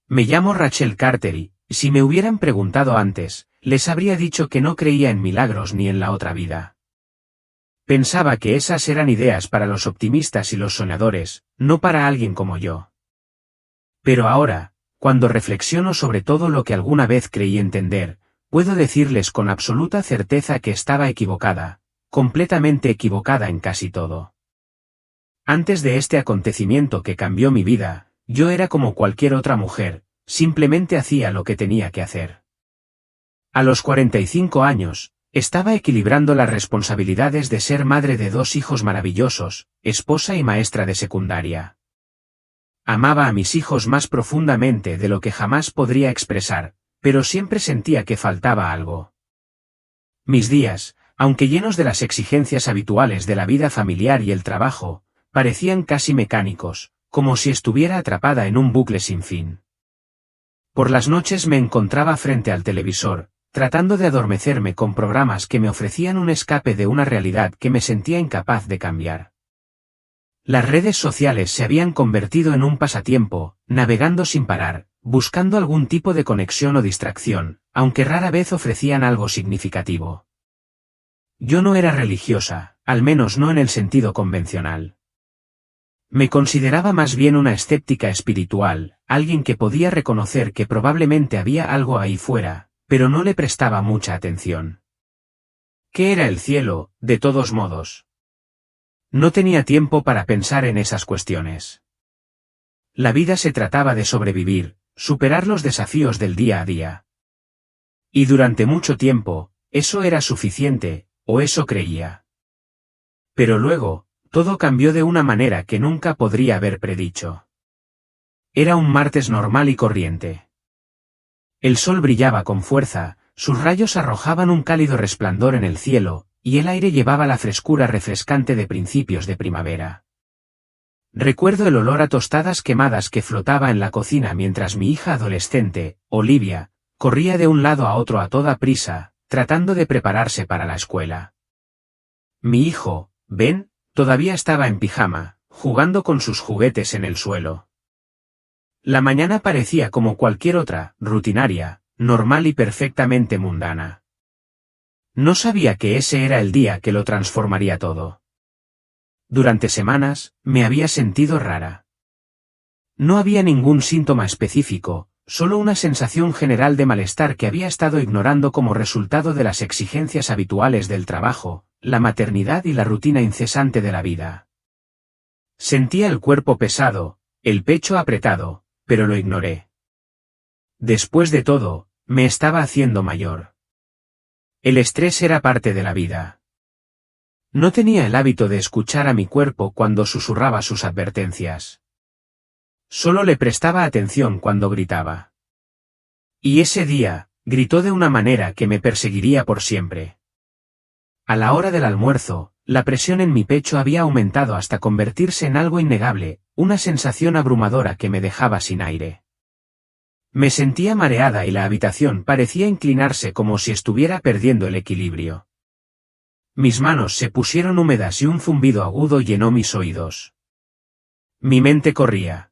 Me llamo Rachel Carter y, si me hubieran preguntado antes, les habría dicho que no creía en milagros ni en la otra vida. Pensaba que esas eran ideas para los optimistas y los soñadores, no para alguien como yo. Pero ahora, cuando reflexiono sobre todo lo que alguna vez creí entender, puedo decirles con absoluta certeza que estaba equivocada, completamente equivocada en casi todo. Antes de este acontecimiento que cambió mi vida, yo era como cualquier otra mujer, simplemente hacía lo que tenía que hacer. A los 45 años, estaba equilibrando las responsabilidades de ser madre de 2 hijos maravillosos, esposa y maestra de secundaria. Amaba a mis hijos más profundamente de lo que jamás podría expresar, pero siempre sentía que faltaba algo. Mis días, aunque llenos de las exigencias habituales de la vida familiar y el trabajo, parecían casi mecánicos, como si estuviera atrapada en un bucle sin fin. Por las noches me encontraba frente al televisor, tratando de adormecerme con programas que me ofrecían un escape de una realidad que me sentía incapaz de cambiar. Las redes sociales se habían convertido en un pasatiempo, navegando sin parar, buscando algún tipo de conexión o distracción, aunque rara vez ofrecían algo significativo. Yo no era religiosa, al menos no en el sentido convencional. Me consideraba más bien una escéptica espiritual, alguien que podía reconocer que probablemente había algo ahí fuera, pero no le prestaba mucha atención. ¿Qué era el cielo, de todos modos? No tenía tiempo para pensar en esas cuestiones. La vida se trataba de sobrevivir, superar los desafíos del día a día. Y durante mucho tiempo, eso era suficiente, o eso creía. Pero luego, todo cambió de una manera que nunca podría haber predicho. Era un martes normal y corriente. El sol brillaba con fuerza, sus rayos arrojaban un cálido resplandor en el cielo, y el aire llevaba la frescura refrescante de principios de primavera. Recuerdo el olor a tostadas quemadas que flotaba en la cocina mientras mi hija adolescente, Olivia, corría de un lado a otro a toda prisa, tratando de prepararse para la escuela. Mi hijo, Ben, todavía estaba en pijama, jugando con sus juguetes en el suelo. La mañana parecía como cualquier otra, rutinaria, normal y perfectamente mundana. No sabía que ese era el día que lo transformaría todo. Durante semanas, me había sentido rara. No había ningún síntoma específico, solo una sensación general de malestar que había estado ignorando como resultado de las exigencias habituales del trabajo, la maternidad y la rutina incesante de la vida. Sentía el cuerpo pesado, el pecho apretado, pero lo ignoré. Después de todo, me estaba haciendo mayor. El estrés era parte de la vida. No tenía el hábito de escuchar a mi cuerpo cuando susurraba sus advertencias. Solo le prestaba atención cuando gritaba. Y ese día, gritó de una manera que me perseguiría por siempre. A la hora del almuerzo, la presión en mi pecho había aumentado hasta convertirse en algo innegable, una sensación abrumadora que me dejaba sin aire. Me sentía mareada y la habitación parecía inclinarse como si estuviera perdiendo el equilibrio. Mis manos se pusieron húmedas y un zumbido agudo llenó mis oídos. Mi mente corría.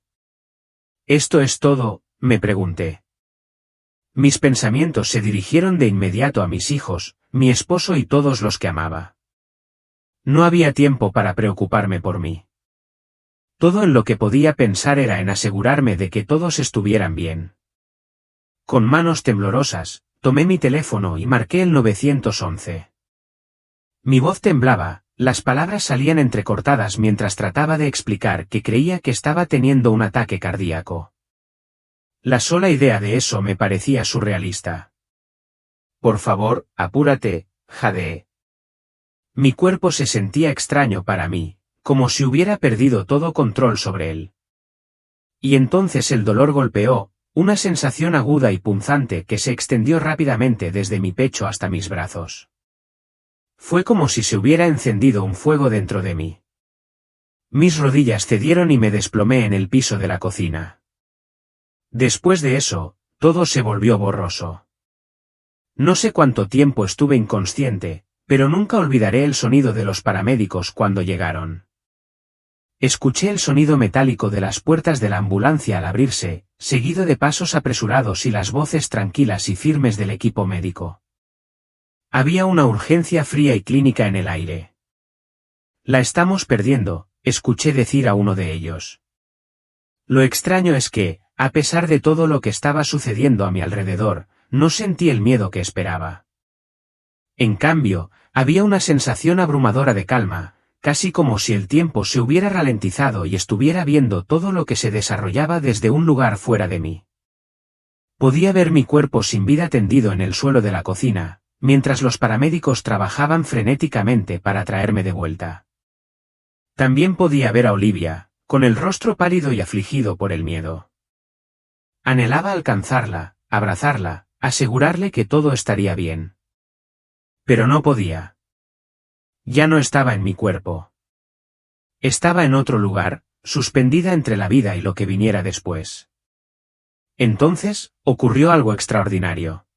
¿Esto es todo?, me pregunté. Mis pensamientos se dirigieron de inmediato a mis hijos, mi esposo y todos los que amaba. No había tiempo para preocuparme por mí. Todo en lo que podía pensar era en asegurarme de que todos estuvieran bien. Con manos temblorosas, tomé mi teléfono y marqué el 911. Mi voz temblaba, las palabras salían entrecortadas mientras trataba de explicar que creía que estaba teniendo un ataque cardíaco. La sola idea de eso me parecía surrealista. Por favor, apúrate, Jade. Mi cuerpo se sentía extraño para mí, como si hubiera perdido todo control sobre él. Y entonces el dolor golpeó, una sensación aguda y punzante que se extendió rápidamente desde mi pecho hasta mis brazos. Fue como si se hubiera encendido un fuego dentro de mí. Mis rodillas cedieron y me desplomé en el piso de la cocina. Después de eso, todo se volvió borroso. No sé cuánto tiempo estuve inconsciente, pero nunca olvidaré el sonido de los paramédicos cuando llegaron. Escuché el sonido metálico de las puertas de la ambulancia al abrirse, seguido de pasos apresurados y las voces tranquilas y firmes del equipo médico. Había una urgencia fría y clínica en el aire. La estamos perdiendo, escuché decir a uno de ellos. Lo extraño es que, a pesar de todo lo que estaba sucediendo a mi alrededor, no sentí el miedo que esperaba. En cambio, había una sensación abrumadora de calma, casi como si el tiempo se hubiera ralentizado y estuviera viendo todo lo que se desarrollaba desde un lugar fuera de mí. Podía ver mi cuerpo sin vida tendido en el suelo de la cocina, mientras los paramédicos trabajaban frenéticamente para traerme de vuelta. También podía ver a Olivia, con el rostro pálido y afligido por el miedo. Anhelaba alcanzarla, abrazarla, asegurarle que todo estaría bien. Pero no podía. Ya no estaba en mi cuerpo. Estaba en otro lugar, suspendida entre la vida y lo que viniera después. Entonces, ocurrió algo extraordinario.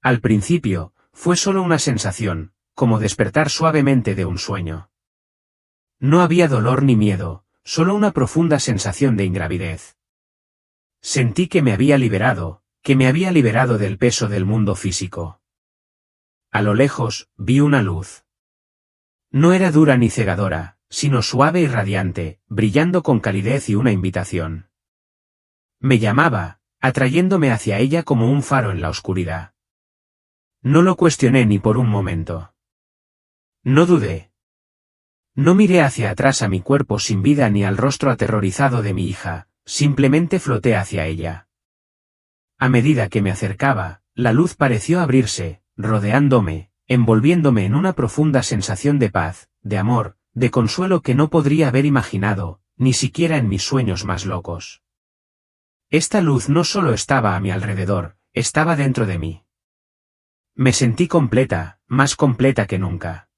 Al principio, fue solo una sensación, como despertar suavemente de un sueño. No había dolor ni miedo, solo una profunda sensación de ingravidez. Sentí que me había liberado del peso del mundo físico. A lo lejos, vi una luz. No era dura ni cegadora, sino suave y radiante, brillando con calidez y una invitación. Me llamaba, atrayéndome hacia ella como un faro en la oscuridad. No lo cuestioné ni por un momento. No dudé. No miré hacia atrás a mi cuerpo sin vida ni al rostro aterrorizado de mi hija, simplemente floté hacia ella. A medida que me acercaba, la luz pareció abrirse, rodeándome, envolviéndome en una profunda sensación de paz, de amor, de consuelo que no podría haber imaginado, ni siquiera en mis sueños más locos. Esta luz no solo estaba a mi alrededor, estaba dentro de mí. Me sentí completa, más completa que nunca.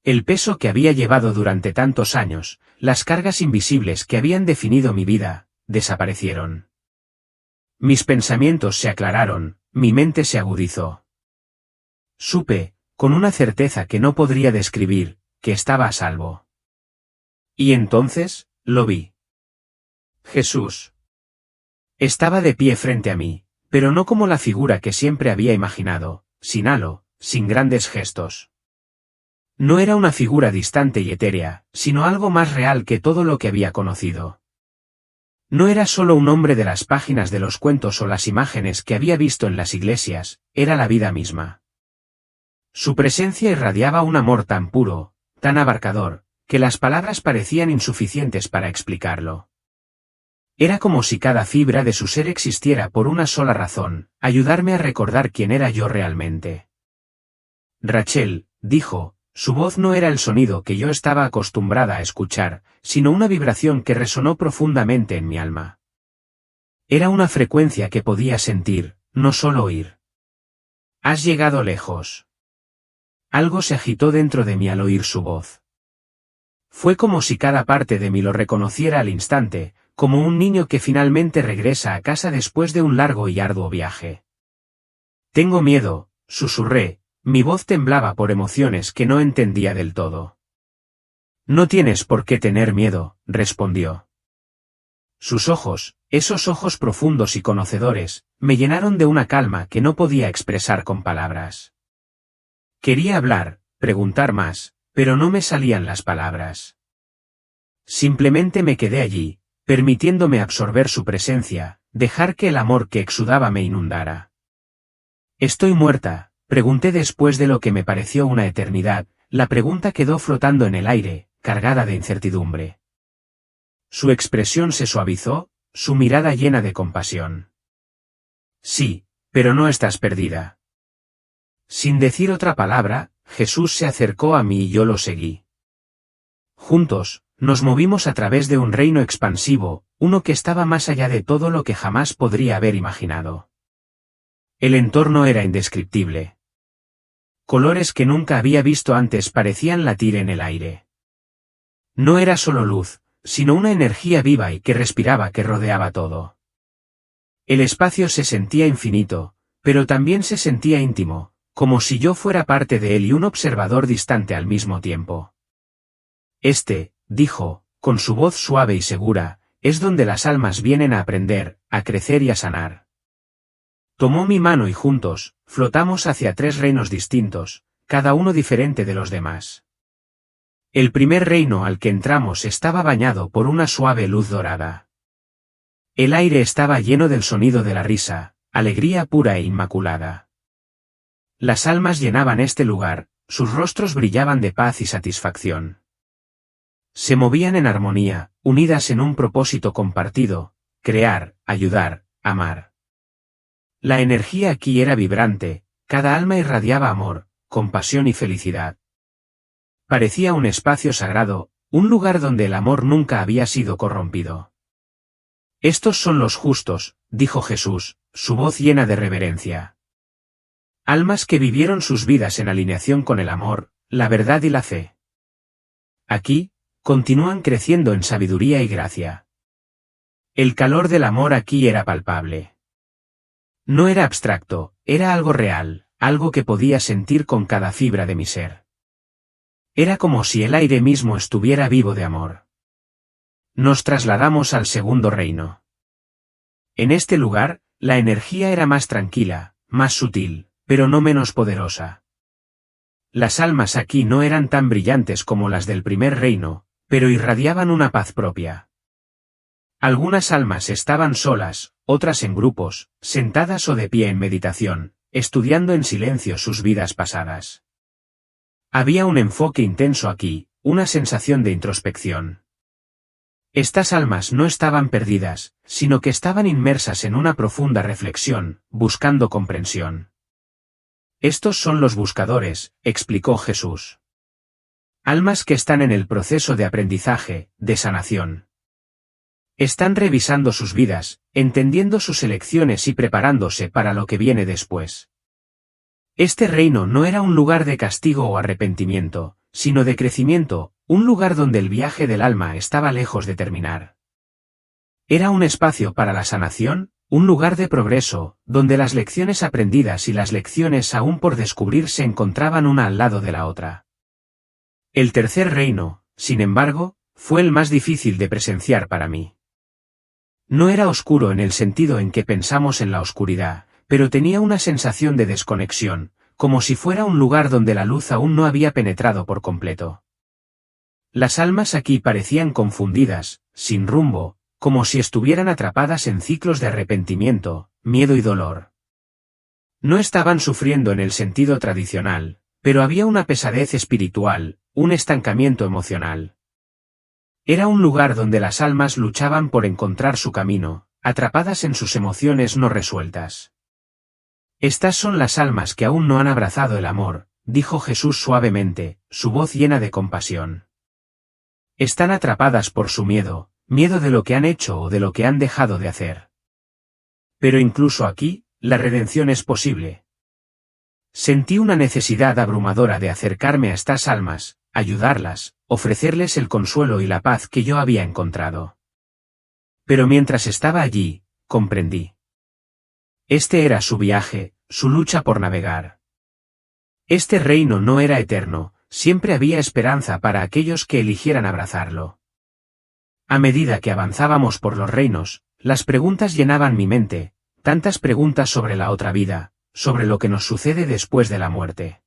El peso que había llevado durante tantos años, las cargas invisibles que habían definido mi vida, desaparecieron. Mis pensamientos se aclararon, mi mente se agudizó. Supe, con una certeza que no podría describir, que estaba a salvo. Y entonces, lo vi. Jesús. Estaba de pie frente a mí, pero no como la figura que siempre había imaginado, sin halo, sin grandes gestos. No era una figura distante y etérea, sino algo más real que todo lo que había conocido. No era solo un hombre de las páginas de los cuentos o las imágenes que había visto en las iglesias, era la vida misma. Su presencia irradiaba un amor tan puro, tan abarcador, que las palabras parecían insuficientes para explicarlo. Era como si cada fibra de su ser existiera por una sola razón, ayudarme a recordar quién era yo realmente. Rachel, dijo. Su voz no era el sonido que yo estaba acostumbrada a escuchar, sino una vibración que resonó profundamente en mi alma. Era una frecuencia que podía sentir, no solo oír. Has llegado lejos. Algo se agitó dentro de mí al oír su voz. Fue como si cada parte de mí lo reconociera al instante, como un niño que finalmente regresa a casa después de un largo y arduo viaje. Tengo miedo, susurré. Mi voz temblaba por emociones que no entendía del todo. No tienes por qué tener miedo, respondió. Sus ojos, esos ojos profundos y conocedores, me llenaron de una calma que no podía expresar con palabras. Quería hablar, preguntar más, pero no me salían las palabras. Simplemente me quedé allí, permitiéndome absorber su presencia, dejar que el amor que exudaba me inundara. Estoy muerta. Pregunté después de lo que me pareció una eternidad, la pregunta quedó flotando en el aire, cargada de incertidumbre. Su expresión se suavizó, su mirada llena de compasión. Sí, pero no estás perdida. Sin decir otra palabra, Jesús se acercó a mí y yo lo seguí. Juntos, nos movimos a través de un reino expansivo, uno que estaba más allá de todo lo que jamás podría haber imaginado. El entorno era indescriptible. Colores que nunca había visto antes parecían latir en el aire. No era solo luz, sino una energía viva y que respiraba que rodeaba todo. El espacio se sentía infinito, pero también se sentía íntimo, como si yo fuera parte de él y un observador distante al mismo tiempo. Dijo, con su voz suave y segura, es donde las almas vienen a aprender, a crecer y a sanar. Tomó mi mano y juntos, flotamos hacia 3 reinos distintos, cada uno diferente de los demás. El primer reino al que entramos estaba bañado por una suave luz dorada. El aire estaba lleno del sonido de la risa, alegría pura e inmaculada. Las almas llenaban este lugar, sus rostros brillaban de paz y satisfacción. Se movían en armonía, unidas en un propósito compartido, crear, ayudar, amar. La energía aquí era vibrante, cada alma irradiaba amor, compasión y felicidad. Parecía un espacio sagrado, un lugar donde el amor nunca había sido corrompido. Estos son los justos, dijo Jesús, su voz llena de reverencia. Almas que vivieron sus vidas en alineación con el amor, la verdad y la fe. Aquí, continúan creciendo en sabiduría y gracia. El calor del amor aquí era palpable. No era abstracto, era algo real, algo que podía sentir con cada fibra de mi ser. Era como si el aire mismo estuviera vivo de amor. Nos trasladamos al segundo reino. En este lugar, la energía era más tranquila, más sutil, pero no menos poderosa. Las almas aquí no eran tan brillantes como las del primer reino, pero irradiaban una paz propia. Algunas almas estaban solas, otras en grupos, sentadas o de pie en meditación, estudiando en silencio sus vidas pasadas. Había un enfoque intenso aquí, una sensación de introspección. Estas almas no estaban perdidas, sino que estaban inmersas en una profunda reflexión, buscando comprensión. Estos son los buscadores, explicó Jesús. Almas que están en el proceso de aprendizaje, de sanación. Están revisando sus vidas, entendiendo sus elecciones y preparándose para lo que viene después. Este reino no era un lugar de castigo o arrepentimiento, sino de crecimiento, un lugar donde el viaje del alma estaba lejos de terminar. Era un espacio para la sanación, un lugar de progreso, donde las lecciones aprendidas y las lecciones aún por descubrir se encontraban una al lado de la otra. El tercer reino, sin embargo, fue el más difícil de presenciar para mí. No era oscuro en el sentido en que pensamos en la oscuridad, pero tenía una sensación de desconexión, como si fuera un lugar donde la luz aún no había penetrado por completo. Las almas aquí parecían confundidas, sin rumbo, como si estuvieran atrapadas en ciclos de arrepentimiento, miedo y dolor. No estaban sufriendo en el sentido tradicional, pero había una pesadez espiritual, un estancamiento emocional. Era un lugar donde las almas luchaban por encontrar su camino, atrapadas en sus emociones no resueltas. Estas son las almas que aún no han abrazado el amor, dijo Jesús suavemente, su voz llena de compasión. Están atrapadas por su miedo, miedo de lo que han hecho o de lo que han dejado de hacer. Pero incluso aquí, la redención es posible. Sentí una necesidad abrumadora de acercarme a estas almas, ayudarlas, ofrecerles el consuelo y la paz que yo había encontrado. Pero mientras estaba allí, comprendí. Este era su viaje, su lucha por navegar. Este reino no era eterno, siempre había esperanza para aquellos que eligieran abrazarlo. A medida que avanzábamos por los reinos, las preguntas llenaban mi mente, tantas preguntas sobre la otra vida, sobre lo que nos sucede después de la muerte.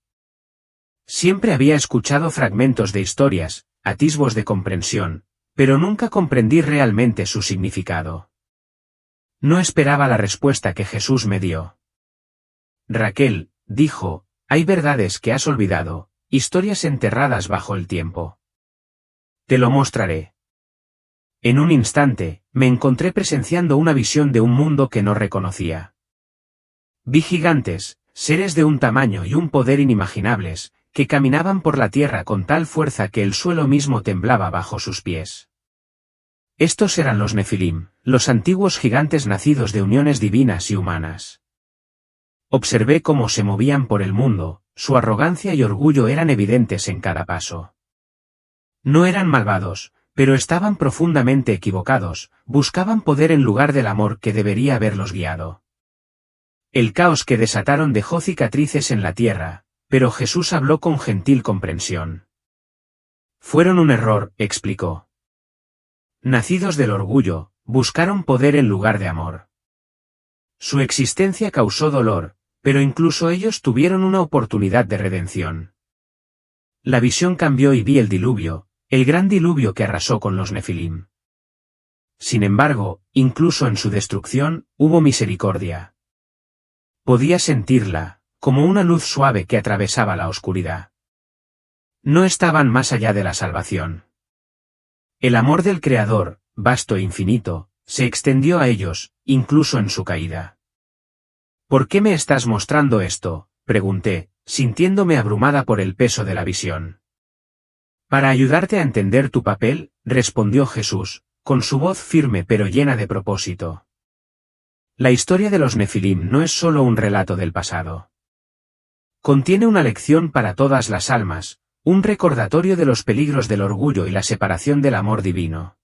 Siempre había escuchado fragmentos de historias, atisbos de comprensión, pero nunca comprendí realmente su significado. No esperaba la respuesta que Jesús me dio. Raquel, dijo, hay verdades que has olvidado, historias enterradas bajo el tiempo. Te lo mostraré. En un instante, me encontré presenciando una visión de un mundo que no reconocía. Vi gigantes, seres de un tamaño y un poder inimaginables, que caminaban por la tierra con tal fuerza que el suelo mismo temblaba bajo sus pies. Estos eran los Nefilim, los antiguos gigantes nacidos de uniones divinas y humanas. Observé cómo se movían por el mundo, su arrogancia y orgullo eran evidentes en cada paso. No eran malvados, pero estaban profundamente equivocados, buscaban poder en lugar del amor que debería haberlos guiado. El caos que desataron dejó cicatrices en la tierra, pero Jesús habló con gentil comprensión. Fueron un error, explicó. nacidos del orgullo, buscaron poder en lugar de amor. Su existencia causó dolor, pero incluso ellos tuvieron una oportunidad de redención. La visión cambió y vi el diluvio, el gran diluvio que arrasó con los Nefilim. Sin embargo, incluso en su destrucción, hubo misericordia. Podía sentirla, como una luz suave que atravesaba la oscuridad. No estaban más allá de la salvación. El amor del Creador, vasto e infinito, se extendió a ellos, incluso en su caída. ¿Por qué me estás mostrando esto?, pregunté, sintiéndome abrumada por el peso de la visión. Para ayudarte a entender tu papel, respondió Jesús, con su voz firme pero llena de propósito. La historia de los Nefilim no es solo un relato del pasado. Contiene una lección para todas las almas, un recordatorio de los peligros del orgullo y la separación del amor divino.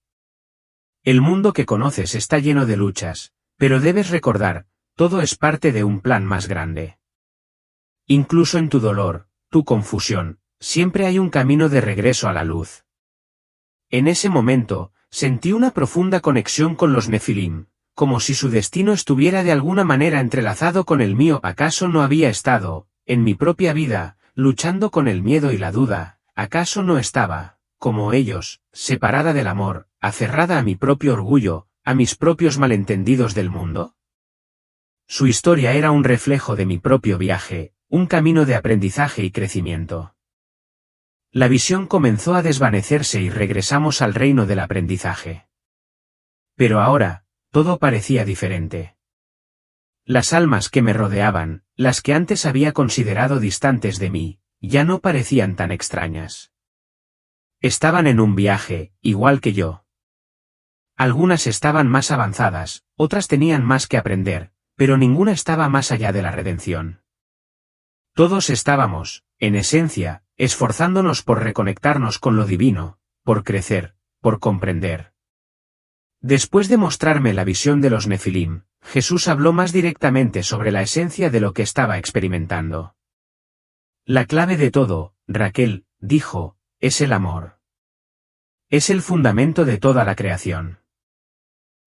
El mundo que conoces está lleno de luchas, pero debes recordar, todo es parte de un plan más grande. Incluso en tu dolor, tu confusión, siempre hay un camino de regreso a la luz. En ese momento, sentí una profunda conexión con los Nefilim, como si su destino estuviera de alguna manera entrelazado con el mío. ¿Acaso no había estado, en mi propia vida, luchando con el miedo y la duda? ¿Acaso no estaba, como ellos, separada del amor, aferrada a mi propio orgullo, a mis propios malentendidos del mundo? Su historia era un reflejo de mi propio viaje, un camino de aprendizaje y crecimiento. La visión comenzó a desvanecerse y regresamos al reino del aprendizaje. Pero ahora, todo parecía diferente. Las almas que me rodeaban, las que antes había considerado distantes de mí, ya no parecían tan extrañas. Estaban en un viaje, igual que yo. Algunas estaban más avanzadas, otras tenían más que aprender, pero ninguna estaba más allá de la redención. Todos estábamos, en esencia, esforzándonos por reconectarnos con lo divino, por crecer, por comprender. Después de mostrarme la visión de los Nefilim, Jesús habló más directamente sobre la esencia de lo que estaba experimentando. La clave de todo, Raquel, dijo, es el amor. Es el fundamento de toda la creación.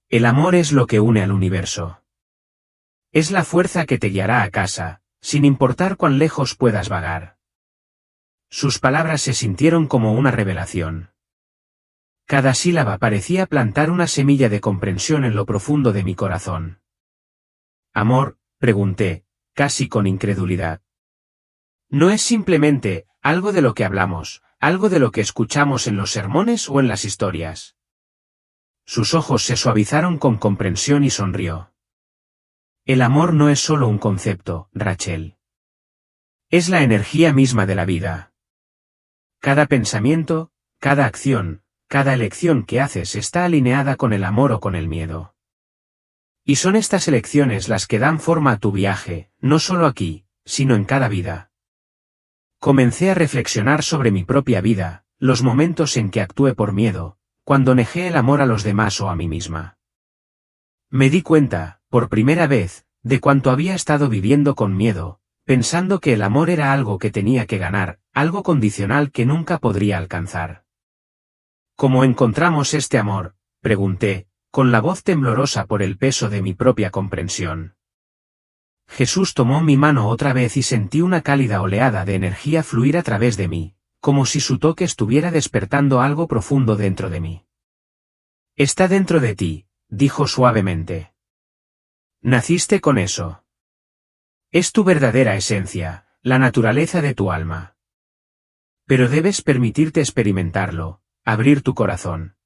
El amor es lo que une al universo. Es la fuerza que te guiará a casa, sin importar cuán lejos puedas vagar. Sus palabras se sintieron como una revelación. Cada sílaba parecía plantar una semilla de comprensión en lo profundo de mi corazón. ¿Amor?, pregunté, casi con incredulidad. ¿No es simplemente algo de lo que hablamos, algo de lo que escuchamos en los sermones o en las historias? Sus ojos se suavizaron con comprensión y sonrió. El amor no es solo un concepto, Rachel. Es la energía misma de la vida. Cada pensamiento, cada acción, cada elección que haces está alineada con el amor o con el miedo. Y son estas elecciones las que dan forma a tu viaje, no solo aquí, sino en cada vida. Comencé a reflexionar sobre mi propia vida, los momentos en que actué por miedo, cuando negué el amor a los demás o a mí misma. Me di cuenta, por primera vez, de cuánto había estado viviendo con miedo, pensando que el amor era algo que tenía que ganar, algo condicional que nunca podría alcanzar. ¿Cómo encontramos este amor?, pregunté, con la voz temblorosa por el peso de mi propia comprensión. Jesús tomó mi mano otra vez y sentí una cálida oleada de energía fluir a través de mí, como si su toque estuviera despertando algo profundo dentro de mí. Está dentro de ti, dijo suavemente. Naciste con eso. Es tu verdadera esencia, la naturaleza de tu alma. Pero debes permitirte experimentarlo, abrir tu corazón.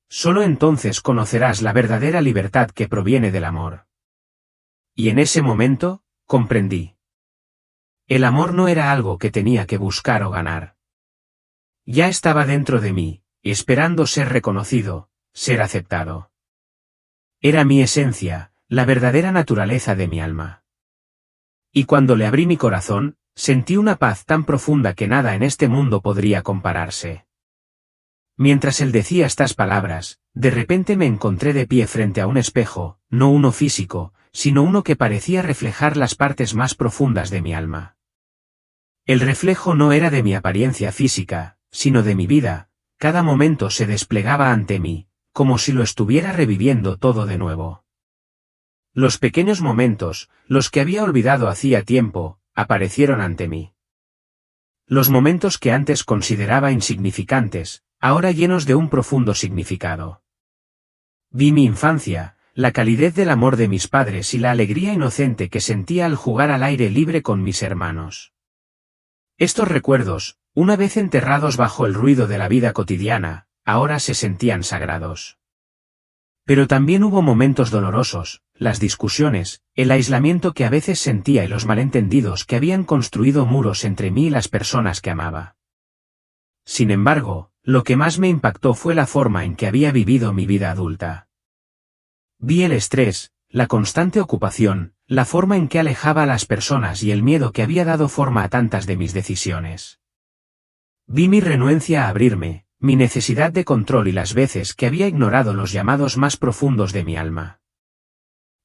Solo entonces conocerás la verdadera libertad que proviene del amor. Y en ese momento, comprendí. El amor no era algo que tenía que buscar o ganar. Ya estaba dentro de mí, esperando ser reconocido, ser aceptado. Era mi esencia, la verdadera naturaleza de mi alma. Y cuando le abrí mi corazón, sentí una paz tan profunda que nada en este mundo podría compararse. Mientras él decía estas palabras, de repente me encontré de pie frente a un espejo, no uno físico, sino uno que parecía reflejar las partes más profundas de mi alma. El reflejo no era de mi apariencia física, sino de mi vida, cada momento se desplegaba ante mí, como si lo estuviera reviviendo todo de nuevo. Los pequeños momentos, los que había olvidado hacía tiempo, aparecieron ante mí. Los momentos que antes consideraba insignificantes, ahora llenos de un profundo significado. Vi mi infancia, la calidez del amor de mis padres y la alegría inocente que sentía al jugar al aire libre con mis hermanos. Estos recuerdos, una vez enterrados bajo el ruido de la vida cotidiana, ahora se sentían sagrados. Pero también hubo momentos dolorosos, las discusiones, el aislamiento que a veces sentía y los malentendidos que habían construido muros entre mí y las personas que amaba. Sin embargo, lo que más me impactó fue la forma en que había vivido mi vida adulta. Vi el estrés, la constante ocupación, la forma en que alejaba a las personas y el miedo que había dado forma a tantas de mis decisiones. Vi mi renuencia a abrirme, mi necesidad de control y las veces que había ignorado los llamados más profundos de mi alma.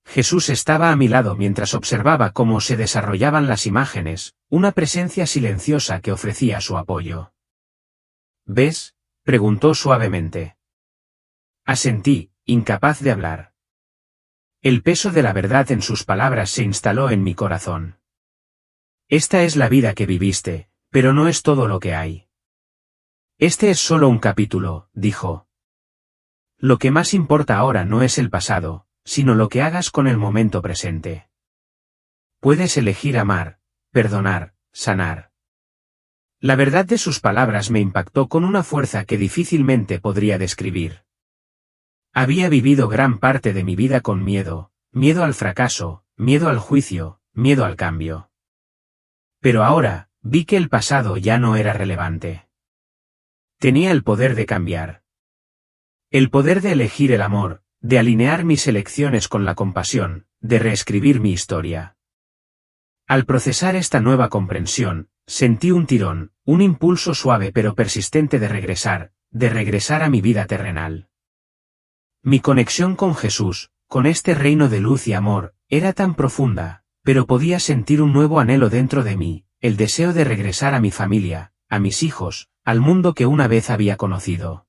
Jesús estaba a mi lado mientras observaba cómo se desarrollaban las imágenes, una presencia silenciosa que ofrecía su apoyo. ¿Ves?, preguntó suavemente. Asentí, incapaz de hablar. El peso de la verdad en sus palabras se instaló en mi corazón. Esta es la vida que viviste, pero no es todo lo que hay. Este es solo un capítulo, dijo. Lo que más importa ahora no es el pasado, sino lo que hagas con el momento presente. Puedes elegir amar, perdonar, sanar. La verdad de sus palabras me impactó con una fuerza que difícilmente podría describir. Había vivido gran parte de mi vida con miedo, miedo al fracaso, miedo al juicio, miedo al cambio. Pero ahora, vi que el pasado ya no era relevante. Tenía el poder de cambiar. El poder de elegir el amor, de alinear mis elecciones con la compasión, de reescribir mi historia. Al procesar esta nueva comprensión, sentí un tirón, un impulso suave pero persistente de regresar a mi vida terrenal. Mi conexión con Jesús, con este reino de luz y amor, era tan profunda, pero podía sentir un nuevo anhelo dentro de mí, el deseo de regresar a mi familia, a mis hijos, al mundo que una vez había conocido.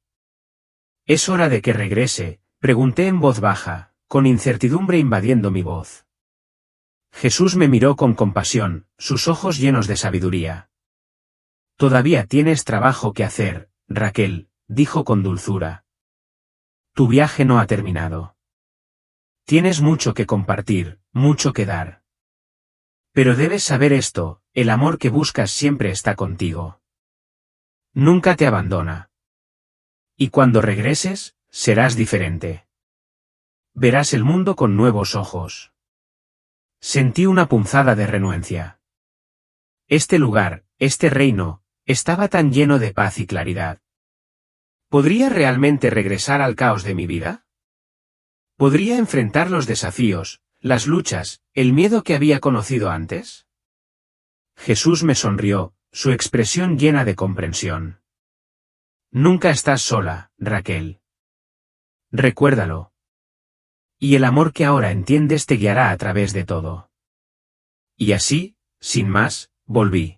«¿Es hora de que regrese?», pregunté en voz baja, con incertidumbre invadiendo mi voz. Jesús me miró con compasión, sus ojos llenos de sabiduría. «Todavía tienes trabajo que hacer, Raquel», dijo con dulzura. «Tu viaje no ha terminado. Tienes mucho que compartir, mucho que dar. Pero debes saber esto, el amor que buscas siempre está contigo. Nunca te abandona. Y cuando regreses, serás diferente. Verás el mundo con nuevos ojos». Sentí una punzada de renuencia. Este lugar, este reino, estaba tan lleno de paz y claridad. ¿Podría realmente regresar al caos de mi vida? ¿Podría enfrentar los desafíos, las luchas, el miedo que había conocido antes? Jesús me sonrió, su expresión llena de comprensión. Nunca estás sola, Raquel. Recuérdalo. Y el amor que ahora entiendes te guiará a través de todo. Y así, sin más, volví.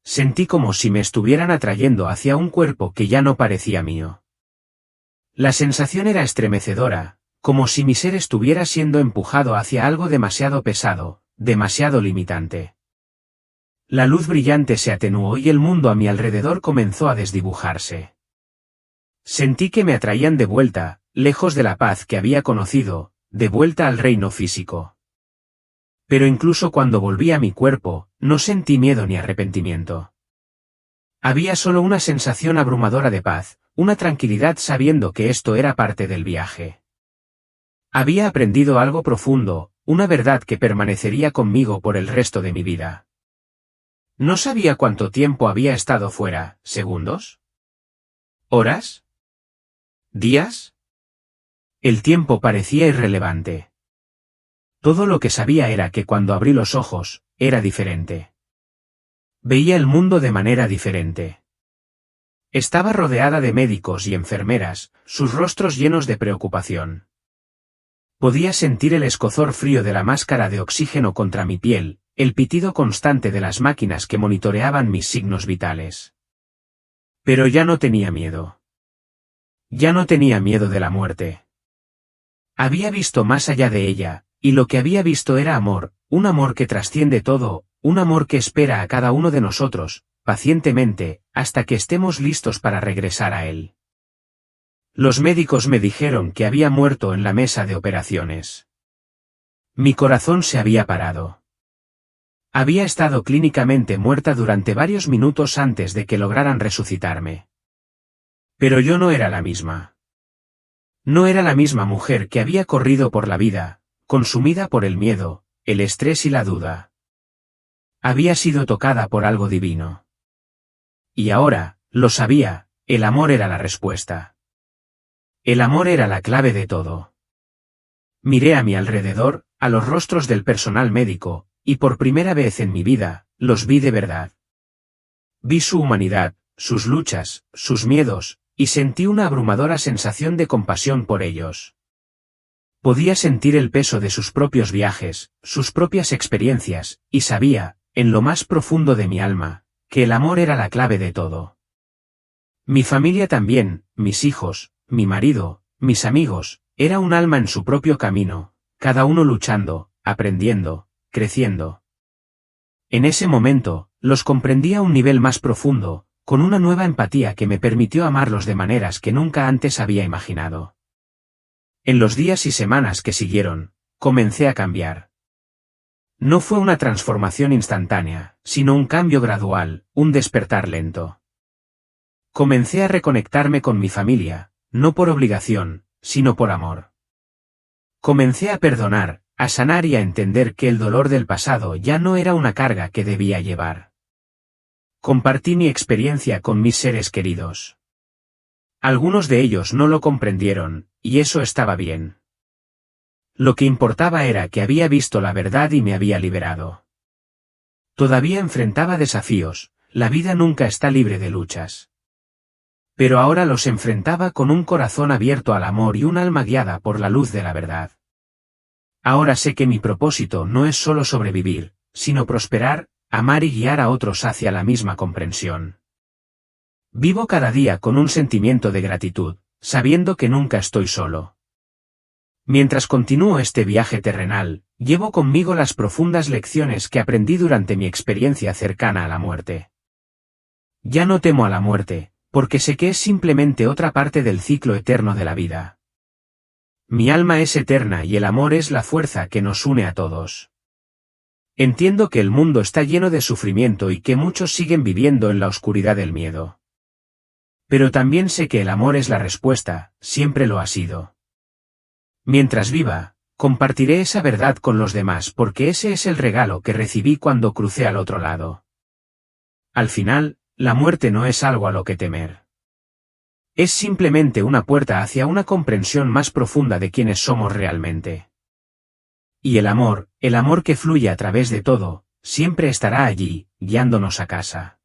Sentí como si me estuvieran atrayendo hacia un cuerpo que ya no parecía mío. La sensación era estremecedora, como si mi ser estuviera siendo empujado hacia algo demasiado pesado, demasiado limitante. La luz brillante se atenuó y el mundo a mi alrededor comenzó a desdibujarse. Sentí que me atraían de vuelta, lejos de la paz que había conocido, de vuelta al reino físico. Pero incluso cuando volví a mi cuerpo, no sentí miedo ni arrepentimiento. Había solo una sensación abrumadora de paz, una tranquilidad sabiendo que esto era parte del viaje. Había aprendido algo profundo, una verdad que permanecería conmigo por el resto de mi vida. No sabía cuánto tiempo había estado fuera, ¿segundos? ¿Horas? ¿Días? El tiempo parecía irrelevante. Todo lo que sabía era que cuando abrí los ojos, era diferente. Veía el mundo de manera diferente. Estaba rodeada de médicos y enfermeras, sus rostros llenos de preocupación. Podía sentir el escozor frío de la máscara de oxígeno contra mi piel, el pitido constante de las máquinas que monitoreaban mis signos vitales. Pero ya no tenía miedo. Ya no tenía miedo de la muerte. Había visto más allá de ella, y lo que había visto era amor, un amor que trasciende todo, un amor que espera a cada uno de nosotros, pacientemente, hasta que estemos listos para regresar a él. Los médicos me dijeron que había muerto en la mesa de operaciones. Mi corazón se había parado. Había estado clínicamente muerta durante varios minutos antes de que lograran resucitarme. Pero yo no era la misma. No era la misma mujer que había corrido por la vida, consumida por el miedo, el estrés y la duda. Había sido tocada por algo divino. Y ahora, lo sabía, el amor era la respuesta. El amor era la clave de todo. Miré a mi alrededor, a los rostros del personal médico, y por primera vez en mi vida, los vi de verdad. Vi su humanidad, sus luchas, sus miedos, y sentí una abrumadora sensación de compasión por ellos. Podía sentir el peso de sus propios viajes, sus propias experiencias, y sabía, en lo más profundo de mi alma, que el amor era la clave de todo. Mi familia también, mis hijos, mi marido, mis amigos, era un alma en su propio camino, cada uno luchando, aprendiendo, creciendo. En ese momento, los comprendí a un nivel más profundo, con una nueva empatía que me permitió amarlos de maneras que nunca antes había imaginado. En los días y semanas que siguieron, comencé a cambiar. No fue una transformación instantánea, sino un cambio gradual, un despertar lento. Comencé a reconectarme con mi familia, no por obligación, sino por amor. Comencé a perdonar, a sanar y a entender que el dolor del pasado ya no era una carga que debía llevar. Compartí mi experiencia con mis seres queridos. Algunos de ellos no lo comprendieron, y eso estaba bien. Lo que importaba era que había visto la verdad y me había liberado. Todavía enfrentaba desafíos, la vida nunca está libre de luchas. Pero ahora los enfrentaba con un corazón abierto al amor y un alma guiada por la luz de la verdad. Ahora sé que mi propósito no es solo sobrevivir, sino prosperar, amar y guiar a otros hacia la misma comprensión. Vivo cada día con un sentimiento de gratitud, sabiendo que nunca estoy solo. Mientras continúo este viaje terrenal, llevo conmigo las profundas lecciones que aprendí durante mi experiencia cercana a la muerte. Ya no temo a la muerte, porque sé que es simplemente otra parte del ciclo eterno de la vida. Mi alma es eterna y el amor es la fuerza que nos une a todos. Entiendo que el mundo está lleno de sufrimiento y que muchos siguen viviendo en la oscuridad del miedo. Pero también sé que el amor es la respuesta, siempre lo ha sido. Mientras viva, compartiré esa verdad con los demás porque ese es el regalo que recibí cuando crucé al otro lado. Al final, la muerte no es algo a lo que temer. Es simplemente una puerta hacia una comprensión más profunda de quiénes somos realmente. Y el amor que fluye a través de todo, siempre estará allí, guiándonos a casa.